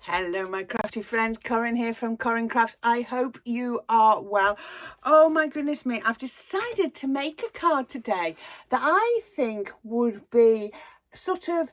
Hello my crafty friends, Corrine here from Corrine Crafts. I hope you are well. Oh my goodness me, I've decided to make a card today that I think would be something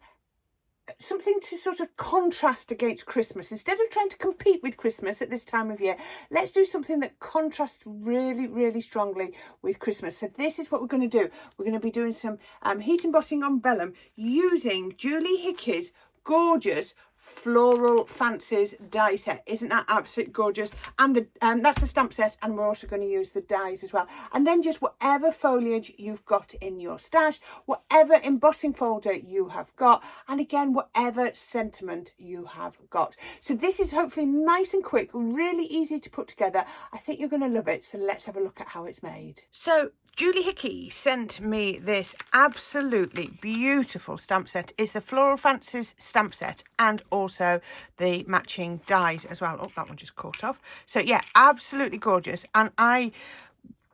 to contrast against Christmas. Instead of trying to compete with Christmas at this time of year, let's do something that contrasts really strongly with Christmas. So this is what we're going to do. We're going to be doing some heat embossing on vellum using Julie Hickey's gorgeous Floral Fancies die set. Isn't that absolutely gorgeous? And that's the stamp set, and we're also going to use the dies as well. And then just whatever foliage you've got in your stash, whatever embossing folder you have got, and again whatever sentiment you have got. So this is hopefully nice and quick, really easy to put together. I think you're going to love it, so let's have a look at how it's made. So Julie Hickey sent me this absolutely beautiful stamp set. It's the Floral Fancies stamp set and also the matching dies as well. Oh, that one just caught off. So yeah, absolutely gorgeous. And I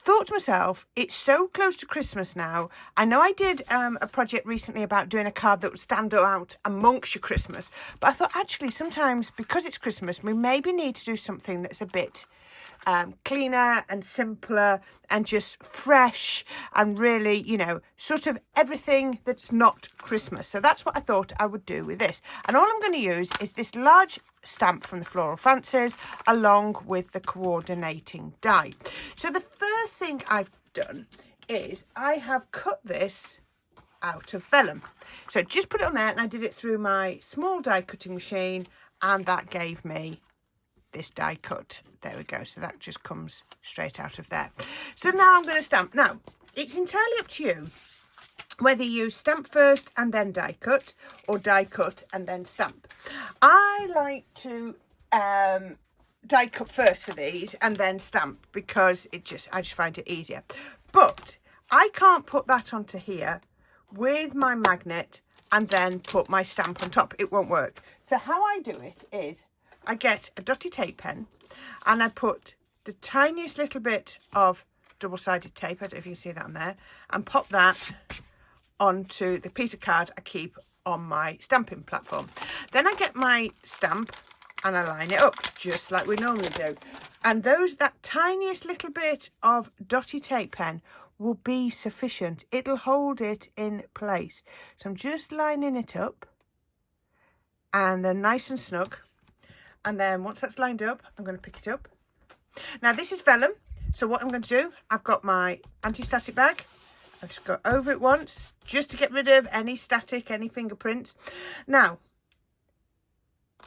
thought to myself, it's so close to Christmas now. I know I did a project recently about doing a card that would stand out amongst your Christmas, but I thought actually sometimes because it's Christmas, we maybe need to do something that's a bit cleaner and simpler and just fresh and really, you know, sort of everything that's not Christmas. So that's what I thought I would do with this. And all I'm going to use is this large stamp from the Floral Fancies along with the coordinating die. So the first thing I've done is I have cut this out of vellum. So just put it on there, and I did it through my small die cutting machine, and that gave me this die cut. There we go. So that just comes straight out of there. So now I'm going to stamp. Now it's entirely up to you whether you stamp first and then die cut, or die cut and then stamp. I like to die cut first for these and then stamp because I just find it easier. But I can't put that onto here with my magnet and then put my stamp on top. It won't work. So how I do it is I get a dotty tape pen and I put the tiniest little bit of double-sided tape, I don't know if you can see that on there, and pop that onto the piece of card I keep on my stamping platform. Then I get my stamp and I line it up just like we normally do. And that tiniest little bit of dotty tape pen will be sufficient. It'll hold it in place. So I'm just lining it up and they're nice and snug. And then once that's lined up, I'm going to pick it up. Now this is vellum. So what I'm going to do, I've got my anti-static bag. I'll just go over it once just to get rid of any static, any fingerprints. Now,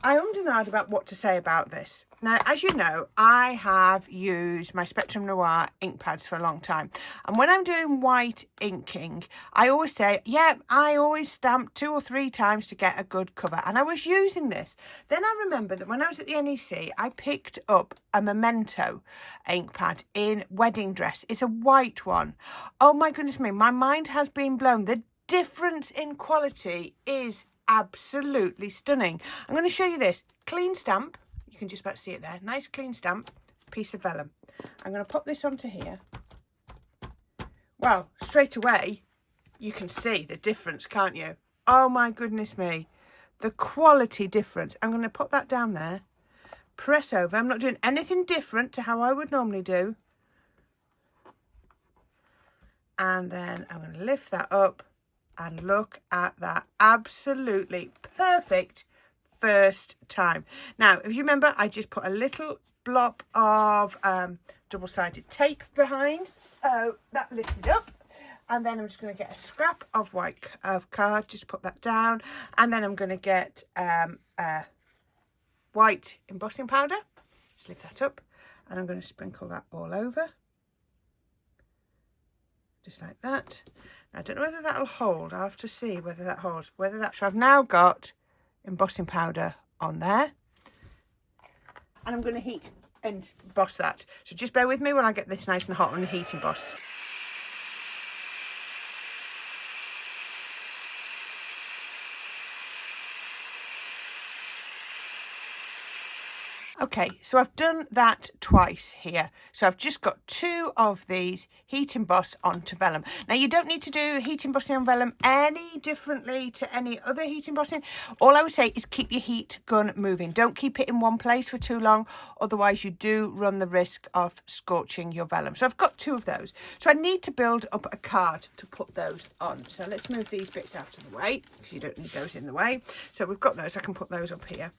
I ummed and ahed about what to say about this. Now, as you know, I have used my Spectrum Noir ink pads for a long time. And when I'm doing white inking, I always say, yeah, I always stamp 2 or 3 times to get a good cover. And I was using this. Then I remember that when I was at the NEC, I picked up a Memento ink pad in Wedding Dress. It's a white one. Oh my goodness me, my mind has been blown. The difference in quality is absolutely stunning. I'm going to show you this clean stamp. You can just about see it there. Nice clean stamp, piece of vellum. I'm going to pop this onto here. Well, straight away you can see the difference, can't you? Oh my goodness me, the quality difference. I'm going to pop that down there, press over. I'm not doing anything different to how I would normally do. And then I'm going to lift that up. And look at that, absolutely perfect first time. Now, if you remember, I just put a little blob of double-sided tape behind, so that lifted up. And then I'm just going to get a scrap of white card, just put that down. And then I'm going to get white embossing powder, just lift that up. And I'm going to sprinkle that all over, just like that. I don't know whether that'll hold. I'll have to see whether that holds. So I've now got embossing powder on there. And I'm going to heat and emboss that. So just bear with me when I get this nice and hot on the heat emboss. Okay, so I've done that twice here. So I've just got 2 of these heat emboss onto vellum. Now you don't need to do heat embossing on vellum any differently to any other heat embossing. All I would say is keep your heat gun moving. Don't keep it in one place for too long, otherwise you do run the risk of scorching your vellum. So I've got 2 of those. So I need to build up a card to put those on. So let's move these bits out of the way because you don't need those in the way. So we've got those. I can put those up here.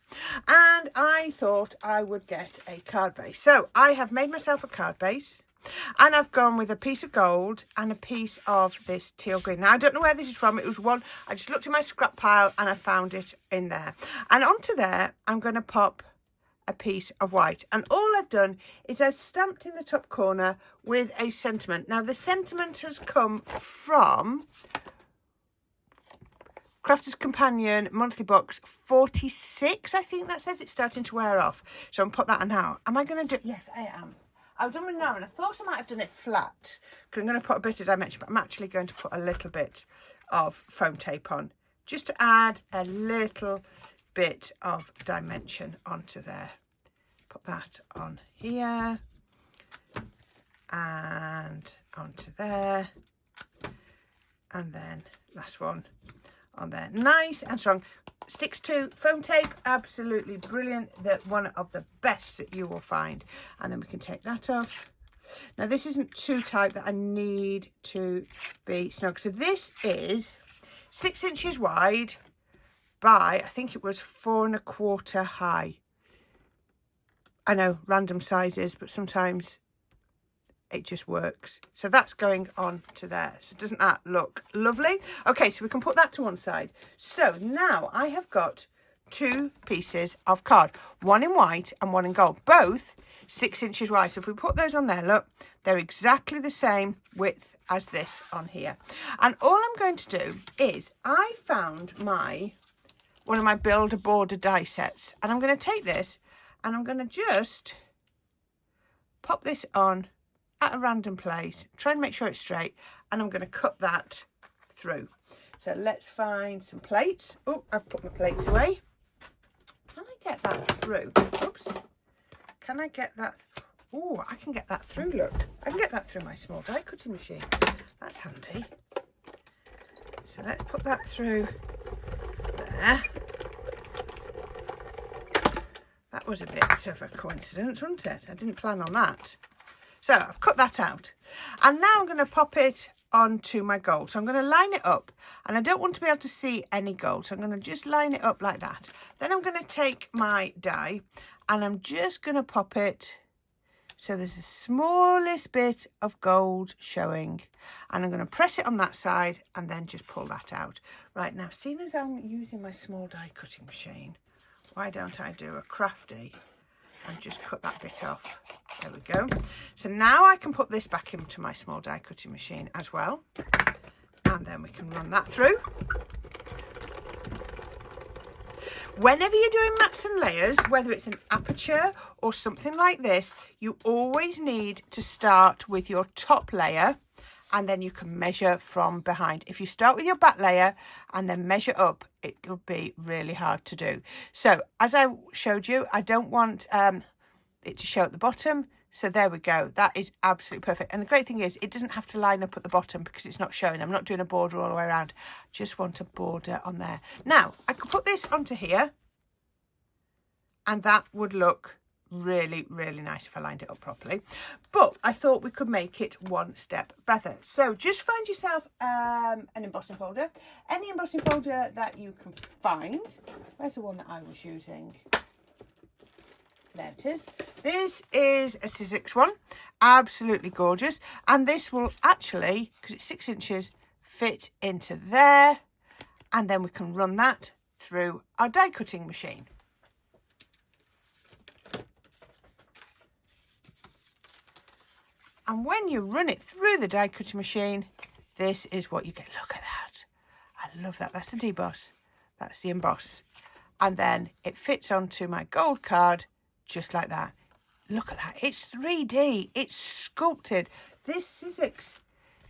And I thought I would get a card base. So I have made myself a card base and I've gone with a piece of gold and a piece of this teal green. Now I don't know where this is from. It was one, I just looked in my scrap pile and I found it in there. And onto there I'm going to pop a piece of white, and all I've done is I've stamped in the top corner with a sentiment. Now the sentiment has come from Crafter's Companion monthly box 46, I think that says. It's starting to wear off. So I'm going to put that on now. Am I going to do... Yes, I am. I was on my now and I thought I might have done it flat because I'm going to put a bit of dimension, but I'm actually going to put a little bit of foam tape on just to add a little bit of dimension onto there. Put that on here and onto there. And then last one on there, nice and strong, sticks to foam tape, absolutely brilliant. That one of the best that you will find. And then we can take that off. Now this isn't too tight that I need to be snug. So this is 6 inches wide by, I think it was 4 1/4 high. I know, random sizes, but sometimes it just works. So that's going on to there. So doesn't that look lovely? Okay, so we can put that to one side. So now I have got 2 pieces of card, one in white and one in gold, both 6 inches wide. So if we put those on there, look, they're exactly the same width as this on here. And all I'm going to do is I found one of my build a border die sets, and I'm going to take this and I'm going to just pop this on at a random place, try and make sure it's straight, and I'm going to cut that through. So let's find some plates. Oh, I've put my plates away. Can I get that through? Oops. Can I get that? Oh, I can get that through, look. I can get that through my small die cutting machine. That's handy. So let's put that through there. That was a bit of a coincidence, wasn't it? I didn't plan on that. So I've cut that out. And now I'm going to pop it onto my gold. So I'm going to line it up. And I don't want to be able to see any gold. So I'm going to just line it up like that. Then I'm going to take my die and I'm just going to pop it so there's the smallest bit of gold showing. And I'm going to press it on that side and then just pull that out. Right, now, seeing as I'm using my small die cutting machine, why don't I do a crafty and just cut that bit off? There we go. So now I can put this back into my small die cutting machine as well. And then we can run that through. Whenever you're doing mats and layers, whether it's an aperture or something like this, you always need to start with your top layer and then you can measure from behind. If you start with your back layer and then measure up, it'll be really hard to do. So as I showed you, I don't want it to show at the bottom. So there we go. That is absolutely perfect. And the great thing is it doesn't have to line up at the bottom because it's not showing. I'm not doing a border all the way around. Just want a border on there. Now I could put this onto here and that would look really, really nice if I lined it up properly. But I thought we could make it one step better. So just find yourself an embossing folder. Any embossing folder that you can find. Where's the one that I was using? There it is. This is a Sizzix one. Absolutely gorgeous. And this will actually, because it's 6 inches, fit into there. And then we can run that through our die cutting machine. And when you run it through the die cutting machine, this is what you get. Look at that. I love that. That's the deboss. That's the emboss. And then it fits onto my gold card just like that. Look at that. It's 3D. It's sculpted. This Sizzix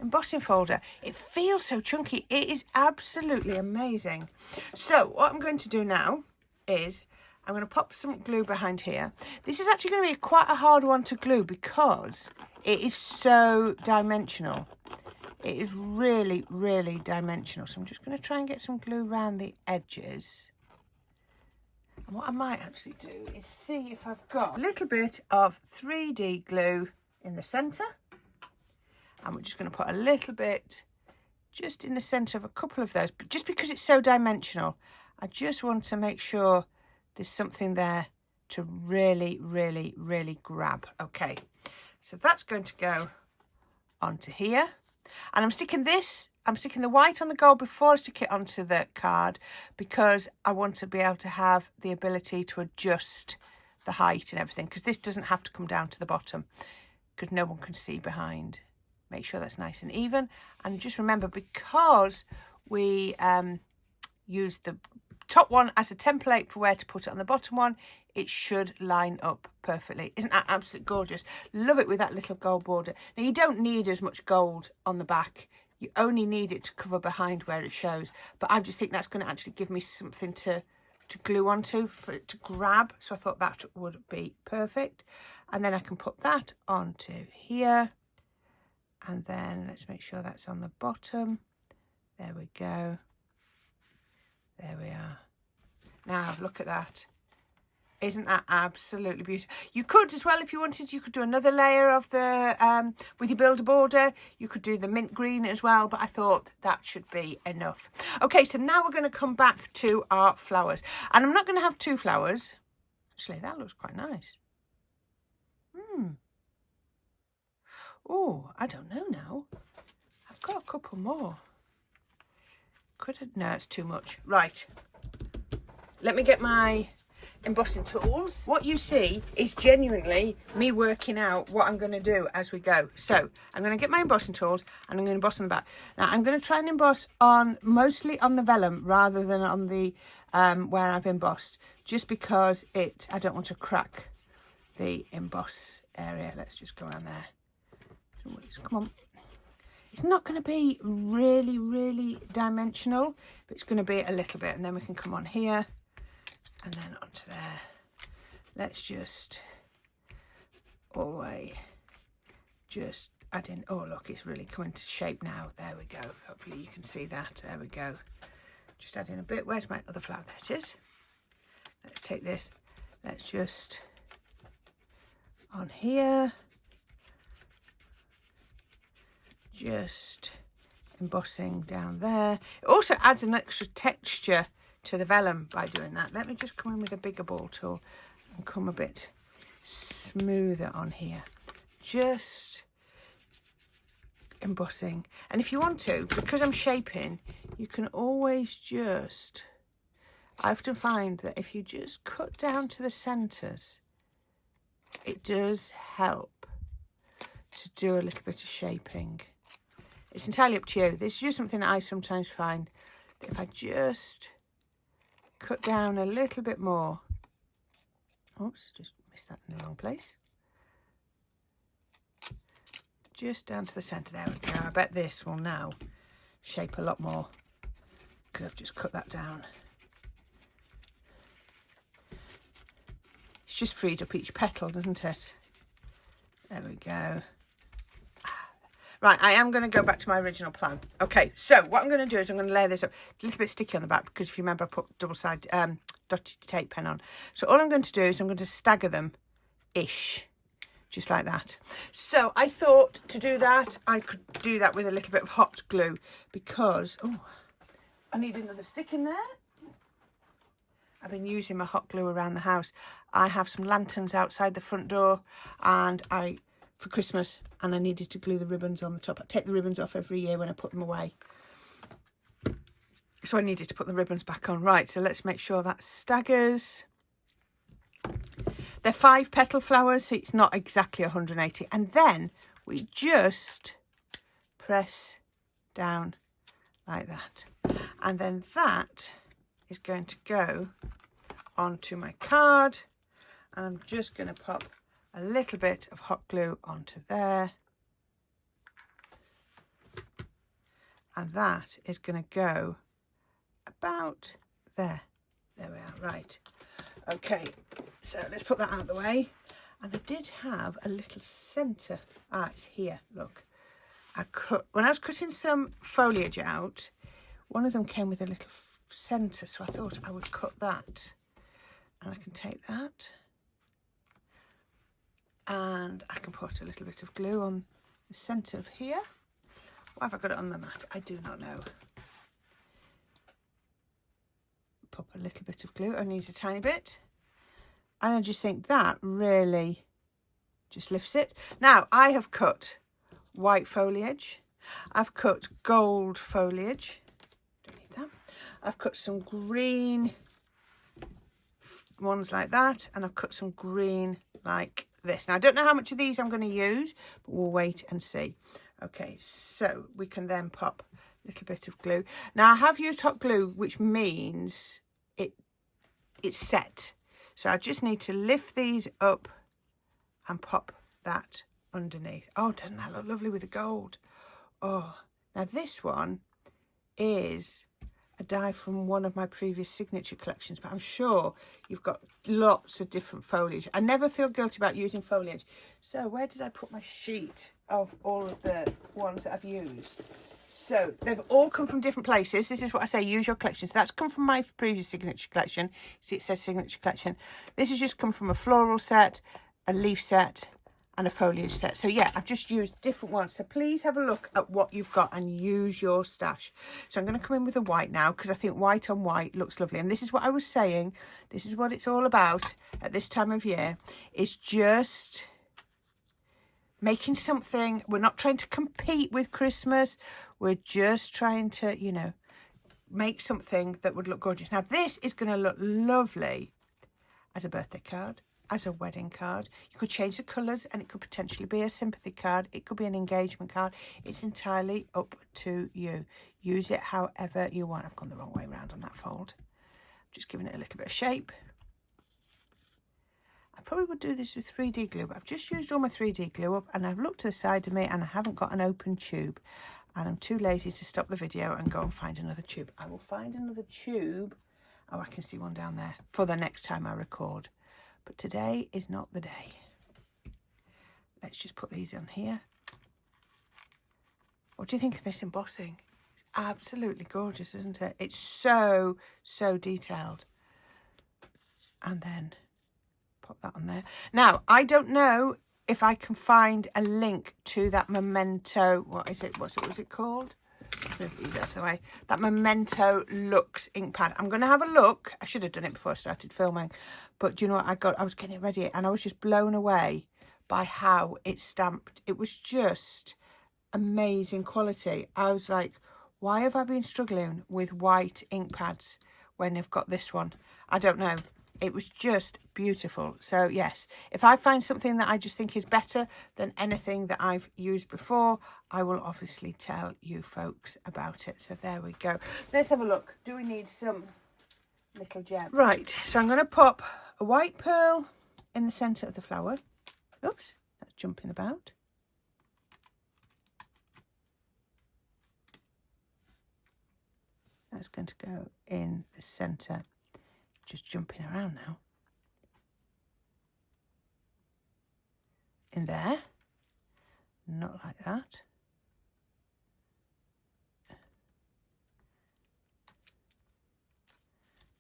embossing folder, it feels so chunky. It is absolutely amazing. So what I'm going to do now is I'm going to pop some glue behind here. This is actually going to be quite a hard one to glue because it is so dimensional. It is really, really dimensional. So I'm just going to try and get some glue around the edges. And what I might actually do is see if I've got a little bit of 3D glue in the centre. And we're just going to put a little bit just in the centre of a couple of those. But just because it's so dimensional, I just want to make sure there's something there to really, really, really grab. Okay, so that's going to go onto here. And I'm sticking the white on the gold before I stick it onto the card because I want to be able to have the ability to adjust the height and everything, because this doesn't have to come down to the bottom because no one can see behind. Make sure that's nice and even. And just remember, because we use the top one as a template for where to put it on the bottom one, it should line up perfectly. Isn't that absolutely gorgeous? Love it with that little gold border. Now, you don't need as much gold on the back. You only need it to cover behind where it shows. But I just think that's going to actually give me something to glue onto, for it to grab. So I thought that would be perfect. And then I can put that onto here. And then let's make sure that's on the bottom. There we go. There we are. Now, look at that. Isn't that absolutely beautiful? You could as well, if you wanted, you could do another layer of the, with your builder border. You could do the mint green as well, but I thought that should be enough. Okay, so now we're going to come back to our flowers. And I'm not going to have 2 flowers. Actually, that looks quite nice. Oh, I don't know now. I've got a couple more. Could I? No, it's too much. Right. Let me get my embossing tools. What you see is genuinely me working out what I'm going to do as we go. So I'm going to get my embossing tools and I'm going to emboss on the back. Now I'm going to try and emboss on mostly on the vellum rather than on the where I've embossed, just because I don't want to crack the emboss area. Let's just go around there. Come on. It's not going to be really, really dimensional, but it's going to be a little bit. And then we can come on here and then onto there. Let's just all the way just add in. Oh, look, it's really coming to shape now. There we go. Hopefully you can see that. There we go. Just add in a bit. Where's my other flower? There it is. Let's take this. Let's just on here. Just embossing down there. It also adds an extra texture to the vellum by doing that. Let me just come in with a bigger ball tool and come a bit smoother on here. Just embossing. And if you want to, because I'm shaping, you can always just, I often find that if you just cut down to the centres, it does help to do a little bit of shaping. It's entirely up to you. This is just something that I sometimes find that if I just cut down a little bit more. Oops, just missed that in the wrong place. Just down to the centre. There we go. I bet this will now shape a lot more because I've just cut that down. It's just freed up each petal, doesn't it? There we go. Right, I am going to go back to my original plan. Okay, so what I'm going to do is I'm going to layer this up. It's a little bit sticky on the back because if you remember I put double-sided dotted tape pen on. So all I'm going to do is I'm going to stagger them-ish, just like that. So I thought to do that, I could do that with a little bit of hot glue because, oh, I need another stick in there. I've been using my hot glue around the house. I have some lanterns outside the front door and for Christmas, and I needed to glue the ribbons on the top. I take the ribbons off every year when I put them away. So I needed to put the ribbons back on. Right, so let's make sure that staggers. They're 5 petal flowers, so it's not exactly 180. And then we just press down like that. And then that is going to go onto my card. And I'm just going to pop a little bit of hot glue onto there. And that is going to go about there. There we are. Right. Okay, so let's put that out of the way. And I did have a little centre. Ah, it's here, look. When I was cutting some foliage out, one of them came with a little centre, so I thought I would cut that. And I can take that. And I can put a little bit of glue on the centre of here. Why have I got it on the mat? I do not know. Pop a little bit of glue. Only needs a tiny bit. And I just think that really just lifts it. Now, I have cut white foliage. I've cut gold foliage. Don't need that. I've cut some green ones like that. And I've cut some green like this. Now, I don't know how much of these I'm going to use, but we'll wait and see. Okay, so we can then pop a little bit of glue. Now, I have used hot glue, which means it's set. So I just need to lift these up and pop that underneath. Oh, doesn't that look lovely with the gold? Oh, now this one is a die from one of my previous signature collections, but I'm sure you've got lots of different foliage. I never feel guilty about using foliage. So where did I put my sheet of all of the ones that I've used? So they've all come from different places. This is what I say, use your collection. So that's come from my previous signature collection. See, it says signature collection. This has just come from a floral set, a leaf set, and a foliage set. So yeah, I've just used different ones. So please have a look at what you've got and use your stash. So I'm going to come in with a white now, because I think white on white looks lovely. And this is what I was saying. This is what it's all about at this time of year. It's just making something. We're not trying to compete with Christmas. We're just trying to, you know, make something that would look gorgeous. Now, this is going to look lovely as a birthday card, as a wedding card. You could change the colours and it could potentially be a sympathy card. It could be an engagement card. It's entirely up to you. Use it however you want. I've gone the wrong way around on that fold. Just giving it a little bit of shape. I probably would do this with 3D glue, but I've just used all my 3D glue up and I've looked to the side of me and I haven't got an open tube. And I'm too lazy to stop the video and go and find another tube. I will find another tube. Oh, I can see one down there for the next time I record. But today is not the day. Let's just put these on here. What do you think of this embossing? It's absolutely gorgeous, isn't it? It's so, so detailed. And then pop that on there. Now, I don't know if I can find a link to that Memento, what is it? What's it called? Move these out of the way. That Memento Luxe ink pad. I'm going to have a look. I should have done it before I started filming. But do you know what I was getting it ready and I was just blown away by how it's stamped. It was just amazing quality. I was like, why have I been struggling with white ink pads when I've got this one? I don't know. It was just beautiful. So yes, if I find something that I just think is better than anything that I've used before, I will obviously tell you folks about it. So there we go. Let's have a look. Do we need some little gem? Right, so I'm going to pop a white pearl in the centre of the flower. Oops, that's jumping about. That's going to go in the centre. Just jumping around now. In there. Not like that.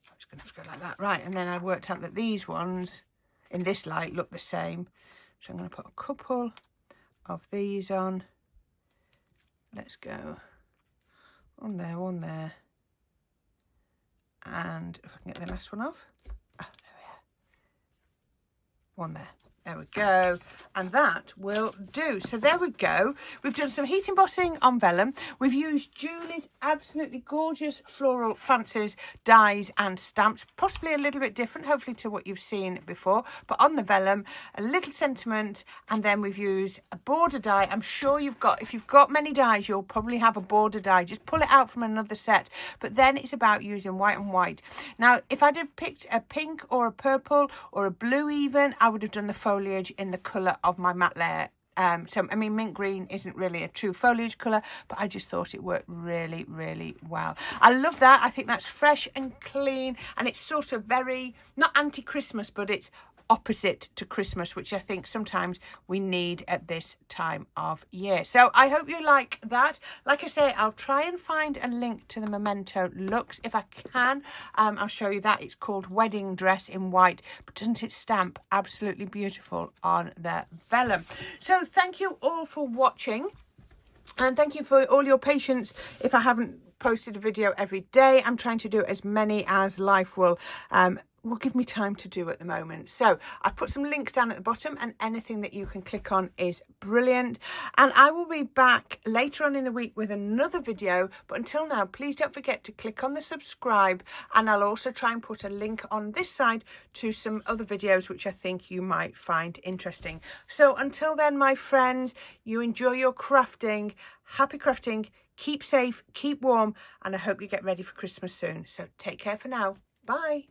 I'm just going to have to go like that. Right, and then I worked out that these ones in this light look the same. So I'm going to put a couple of these on. Let's go. One there. And if I can get the last one off. Ah, there we are. One there. There we go. And that will do. So there we go. We've done some heat embossing on vellum. We've used Julie's absolutely gorgeous floral fancies, dies and stamps. Possibly a little bit different, hopefully, to what you've seen before. But on the vellum, a little sentiment. And then we've used a border die. I'm sure if you've got many dies, you'll probably have a border die. Just pull it out from another set. But then it's about using white on white. Now, if I'd have picked a pink or a purple or a blue even, I would have done the foliage in the colour of my matte layer So, I mean, mint green isn't really a true foliage colour, but I just thought it worked really, really well. I love that. I think that's fresh and clean, and it's sort of very, not anti-Christmas, but it's opposite to Christmas, which I think sometimes we need at this time of year. So I hope you like that. Like I say, I'll try and find a link to the Memento Lux if I can. I'll show you that. It's called Wedding Dress in white, but doesn't it stamp absolutely beautiful on the vellum? So thank you all for watching, and thank you for all your patience if I haven't posted a video every day. I'm trying to do as many as life will give me time to do at the moment. So I've put some links down at the bottom, and anything that you can click on is brilliant. And I will be back later on in the week with another video. But until now, please don't forget to click on the subscribe, and I'll also try and put a link on this side to some other videos which I think you might find interesting. So until then, my friends, you enjoy your crafting. Happy crafting. Keep safe, keep warm, and I hope you get ready for Christmas soon. So take care for now. Bye.